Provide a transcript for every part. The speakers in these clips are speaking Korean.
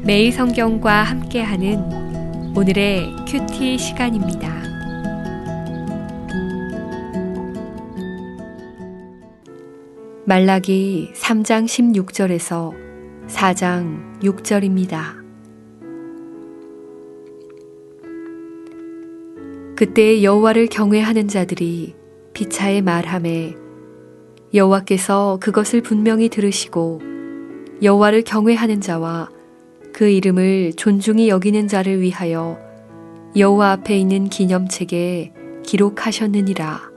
매일 성경과 함께하는 오늘의 큐티 시간입니다. 말라기 3장 16절에서 4장 6절입니다. 그때 여호와를 경외하는 자들이 피차에 말하매 여호와께서 그것을 분명히 들으시고 여호와를 경외하는 자와 그 이름을 존중히 여기는 자를 위하여 여호와 앞에 있는 기념책에 기록하셨느니라.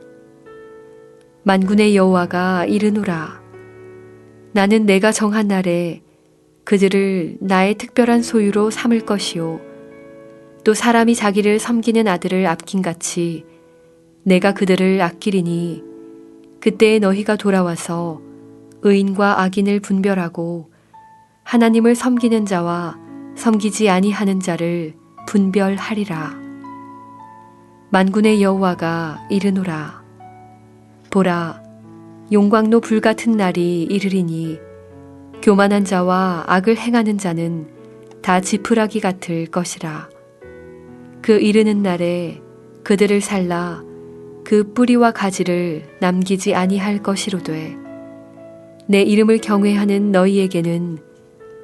만군의 여호와가 이르노라. 나는 내가 정한 날에 그들을 나의 특별한 소유로 삼을 것이요 또 사람이 자기를 섬기는 아들을 아낀같이 내가 그들을 아끼리니 그때에 너희가 돌아와서 의인과 악인을 분별하고 하나님을 섬기는 자와 섬기지 아니하는 자를 분별하리라. 만군의 여호와가 이르노라. 보라, 용광로 불같은 날이 이르리니 교만한 자와 악을 행하는 자는 다 지푸라기 같을 것이라. 그 이르는 날에 그들을 살라 그 뿌리와 가지를 남기지 아니할 것이로되 내 이름을 경외하는 너희에게는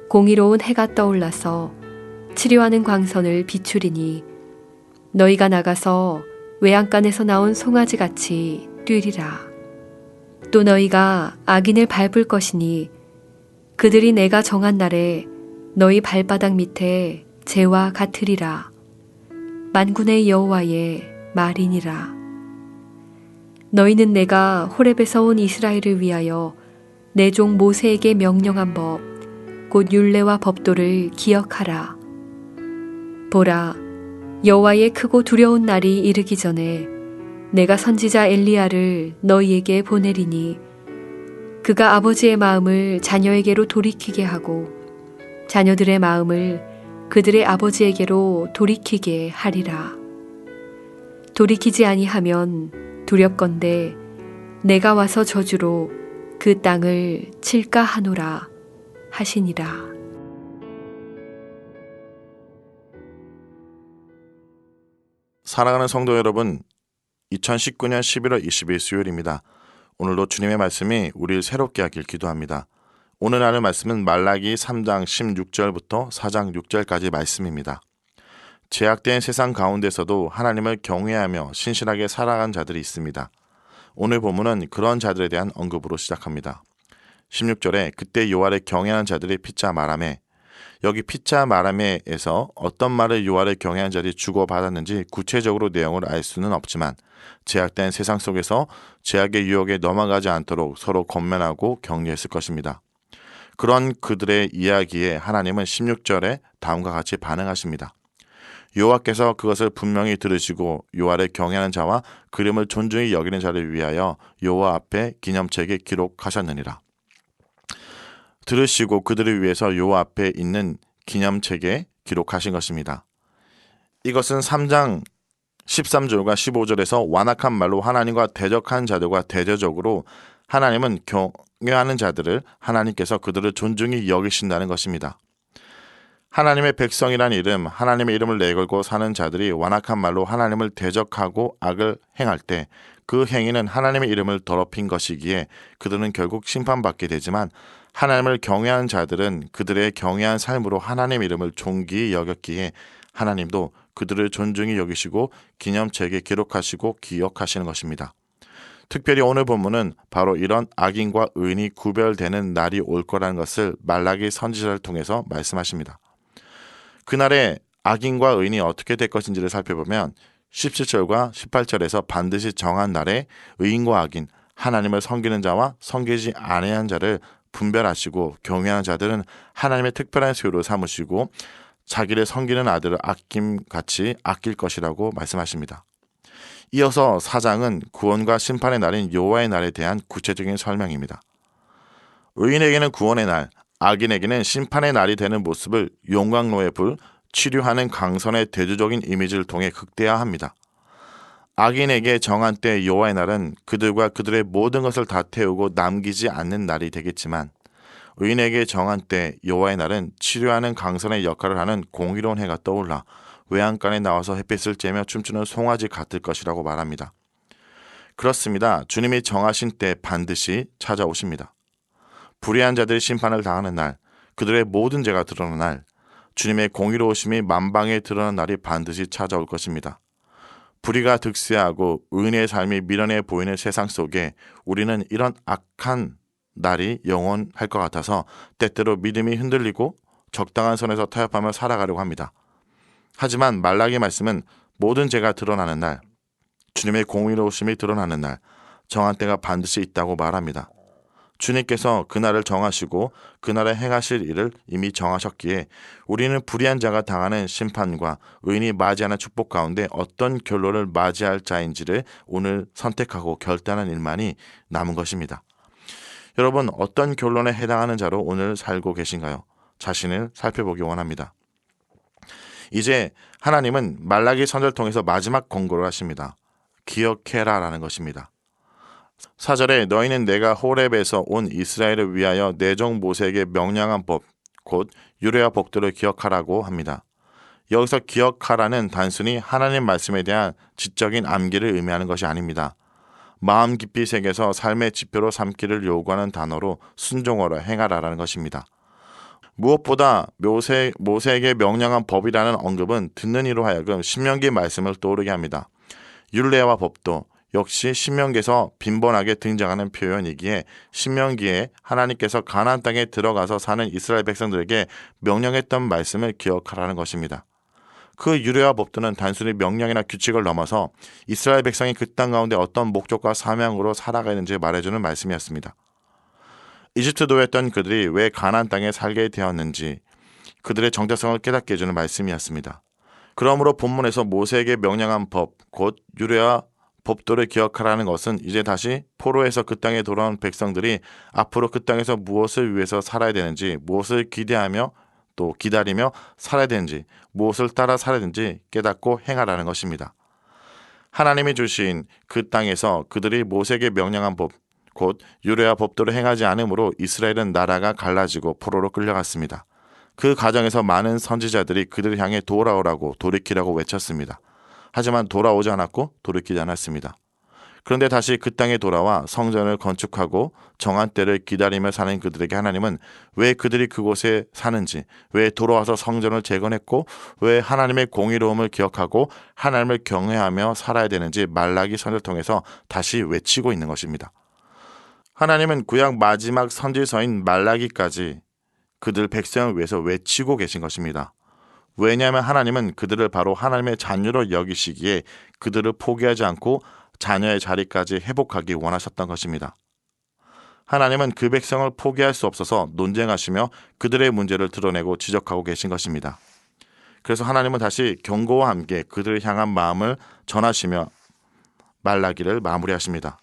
공의로운 해가 떠올라서 치료하는 광선을 비추리니 너희가 나가서 외양간에서 나온 송아지같이 뛰리라. 또 너희가 악인을 밟을 것이니 그들이 내가 정한 날에 너희 발바닥 밑에 재와 같으리라. 만군의 여호와의 말이니라. 너희는 내가 호렙에서 온 이스라엘을 위하여 내 종 모세에게 명령한 법 곧 율례와 법도를 기억하라. 보라, 여호와의 크고 두려운 날이 이르기 전에 내가 선지자 엘리야를 너희에게 보내리니 그가 아버지의 마음을 자녀에게로 돌이키게 하고 자녀들의 마음을 그들의 아버지에게로 돌이키게 하리라. 돌이키지 아니하면 두렵건대 내가 와서 저주로 그 땅을 칠까 하노라 하시니라. 사랑하는 성도 여러분, 2019년 11월 20일 수요일입니다. 오늘도 주님의 말씀이 우리를 새롭게 하길 기도합니다. 오늘 나눌 말씀은 말라기 3장 16절부터 4장 6절까지 말씀입니다. 제약된 세상 가운데서도 하나님을 경외하며 신실하게 살아간 자들이 있습니다. 오늘 본문은 그런 자들에 대한 언급으로 시작합니다. 16절에 그때 여호와를 경외하는 자들이 피차 말하매, 여기 피차 말하매에서 어떤 말을 여호와를 경외하는 자들이 주고받았는지 구체적으로 내용을 알 수는 없지만 제약된 세상 속에서 제약의 유혹에 넘어가지 않도록 서로 권면하고 격려했을 것입니다. 그런 그들의 이야기에 하나님은 16절에 다음과 같이 반응하십니다. 여호와께서 그것을 분명히 들으시고 여호와를 경외하는 자와 그 이름을 존중히 여기는 자를 위하여 여호와 앞에 기념책에 기록하셨느니라. 들으시고 그들을 위해서 여호와 앞에 있는 기념책에 기록하신 것입니다. 이것은 3장 13절과 15절에서 완악한 말로 하나님과 대적한 자들과 대조적으로 하나님은 경외하는 자들을 하나님께서 그들을 존중히 여기신다는 것입니다. 하나님의 백성이란 이름, 하나님의 이름을 내걸고 사는 자들이 완악한 말로 하나님을 대적하고 악을 행할 때 그 행위는 하나님의 이름을 더럽힌 것이기에 그들은 결국 심판받게 되지만 하나님을 경외하는 자들은 그들의 경외한 삶으로 하나님의 이름을 존귀히 여겼기에 하나님도 그들을 존중히 여기시고 기념책에 기록하시고 기억하시는 것입니다. 특별히 오늘 본문은 바로 이런 악인과 의인이 구별되는 날이 올 거라는 것을 말라기 선지자를 통해서 말씀하십니다. 그날에 악인과 의인이 어떻게 될 것인지를 살펴보면 17절과 18절에서 반드시 정한 날에 의인과 악인, 하나님을 섬기는 자와 섬기지 아니한 자를 분별하시고 경외하는 자들은 하나님의 특별한 소유로 삼으시고 자기를 섬기는 아들을 아낌같이 아낄 것이라고 말씀하십니다. 이어서 4장은 구원과 심판의 날인 여호와의 날에 대한 구체적인 설명입니다. 의인에게는 구원의 날, 악인에게는 심판의 날이 되는 모습을 용광로의 불, 치료하는 강선의 대조적인 이미지를 통해 극대화합니다. 악인에게 정한 때 여호와의 날은 그들과 그들의 모든 것을 다 태우고 남기지 않는 날이 되겠지만 의인에게 정한 때 여호와의 날은 치료하는 강선의 역할을 하는 공의로운 해가 떠올라 외양간에 나와서 햇빛을 쬐며 춤추는 송아지 같을 것이라고 말합니다. 그렇습니다. 주님이 정하신 때 반드시 찾아오십니다. 불의한 자들이 심판을 당하는 날, 그들의 모든 죄가 드러나는 날, 주님의 공의로우심이 만방에 드러나는 날이 반드시 찾아올 것입니다. 불의가 득세하고 의인의 삶이 미련해 보이는 세상 속에 우리는 이런 악한 날이 영원할 것 같아서 때때로 믿음이 흔들리고 적당한 선에서 타협하며 살아가려고 합니다. 하지만 말라기 말씀은 모든 죄가 드러나는 날, 주님의 공의로우심이 드러나는 날, 정한 때가 반드시 있다고 말합니다. 주님께서 그날을 정하시고 그날에 행하실 일을 이미 정하셨기에 우리는 불의한 자가 당하는 심판과 의인이 맞이하는 축복 가운데 어떤 결론을 맞이할 자인지를 오늘 선택하고 결단하는 일만이 남은 것입니다. 여러분, 어떤 결론에 해당하는 자로 오늘 살고 계신가요? 자신을 살펴보기 원합니다. 이제 하나님은 말라기 선지자를 통해서 마지막 권고를 하십니다. 기억해라 라는 것입니다. 4절에 너희는 내가 호렙에서 온 이스라엘을 위하여 내 종 모세에게 명령한 법, 곧 유례와 복들을 기억하라고 합니다. 여기서 기억하라는 단순히 하나님 말씀에 대한 지적인 암기를 의미하는 것이 아닙니다. 마음 깊이 새겨서 삶의 지표로 삼기를 요구하는 단어로 순종하라, 행하라라는 것입니다. 무엇보다 모세에게 명령한 법이라는 언급은 듣는 이로 하여금 신명기 말씀을 떠오르게 합니다. 율례와 법도 역시 신명기에서 빈번하게 등장하는 표현이기에 신명기에 하나님께서 가나안 땅에 들어가서 사는 이스라엘 백성들에게 명령했던 말씀을 기억하라는 것입니다. 그 유례와 법도는 단순히 명령이나 규칙을 넘어서 이스라엘 백성이 그 땅 가운데 어떤 목적과 사명으로 살아가는지 말해주는 말씀이었습니다. 이집트도였던 그들이 왜 가나안 땅에 살게 되었는지 그들의 정체성을 깨닫게 해주는 말씀이었습니다. 그러므로 본문에서 모세에게 명령한 법, 곧 유례와 법도를 기억하라는 것은 이제 다시 포로에서 그 땅에 돌아온 백성들이 앞으로 그 땅에서 무엇을 위해서 살아야 되는지, 무엇을 기대하며 또 기다리며 살아야 되는지, 무엇을 따라 살아야 되는지 깨닫고 행하라는 것입니다. 하나님이 주신 그 땅에서 그들이 모세에게 명령한 법, 곧 유례와 법도를 행하지 않으므로 이스라엘은 나라가 갈라지고 포로로 끌려갔습니다. 그 과정에서 많은 선지자들이 그들을 향해 돌아오라고 돌이키라고 외쳤습니다. 하지만 돌아오지 않았고 돌이키지 않았습니다. 그런데 다시 그 땅에 돌아와 성전을 건축하고 정한 때를 기다리며 사는 그들에게 하나님은 왜 그들이 그곳에 사는지, 왜 돌아와서 성전을 재건했고 왜 하나님의 공의로움을 기억하고 하나님을 경외하며 살아야 되는지 말라기 선지를 통해서 다시 외치고 있는 것입니다. 하나님은 구약 마지막 선지서인 말라기까지 그들 백성을 위해서 외치고 계신 것입니다. 왜냐하면 하나님은 그들을 바로 하나님의 자녀로 여기시기에 그들을 포기하지 않고 자녀의 자리까지 회복하기 원하셨던 것입니다. 하나님은 그 백성을 포기할 수 없어서 논쟁하시며 그들의 문제를 드러내고 지적하고 계신 것입니다. 그래서 하나님은 다시 경고와 함께 그들을 향한 마음을 전하시며 말라기를 마무리하십니다.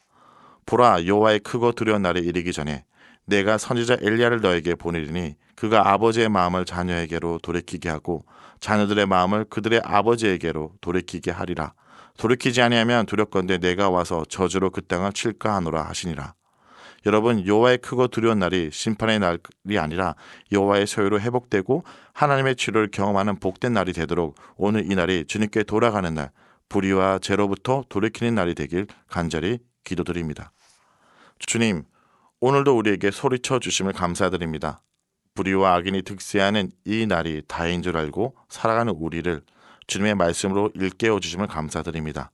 보라, 여호와의 크고 두려운 날이 이르기 전에 내가 선지자 엘리야를 너에게 보내리니 그가 아버지의 마음을 자녀에게로 돌이키게 하고 자녀들의 마음을 그들의 아버지에게로 돌이키게 하리라. 돌이키지 아니하면 두렵건대 내가 와서 저주로 그 땅을 칠까 하노라 하시니라. 여러분, 여호와의 크고 두려운 날이 심판의 날이 아니라 여호와의 소유로 회복되고 하나님의 치료를 경험하는 복된 날이 되도록 오늘 이 날이 주님께 돌아가는 날, 불의와 죄로부터 돌이키는 날이 되길 간절히 기도드립니다. 주님, 오늘도 우리에게 소리쳐 주심을 감사드립니다. 불의와 악인이 득세하는 이 날이 다인 줄 알고 살아가는 우리를 주님의 말씀으로 일깨워 주심을 감사드립니다.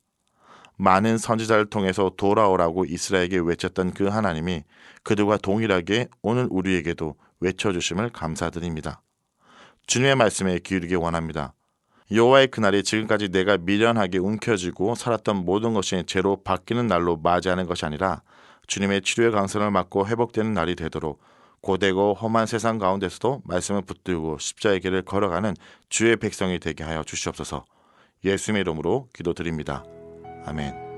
많은 선지자를 통해서 돌아오라고 이스라엘에게 외쳤던 그 하나님이 그들과 동일하게 오늘 우리에게도 외쳐주심을 감사드립니다. 주님의 말씀에 기울이기 원합니다. 여호와의 그날이 지금까지 내가 미련하게 움켜쥐고 살았던 모든 것이 죄로 바뀌는 날로 맞이하는 것이 아니라 주님의 치료의 강선을 맞고 회복되는 날이 되도록 고되고 험한 세상 가운데서도 말씀을 붙들고 십자의 길을 걸어가는 주의 백성이 되게 하여 주시옵소서. 예수님의 이름으로 기도드립니다. 아멘.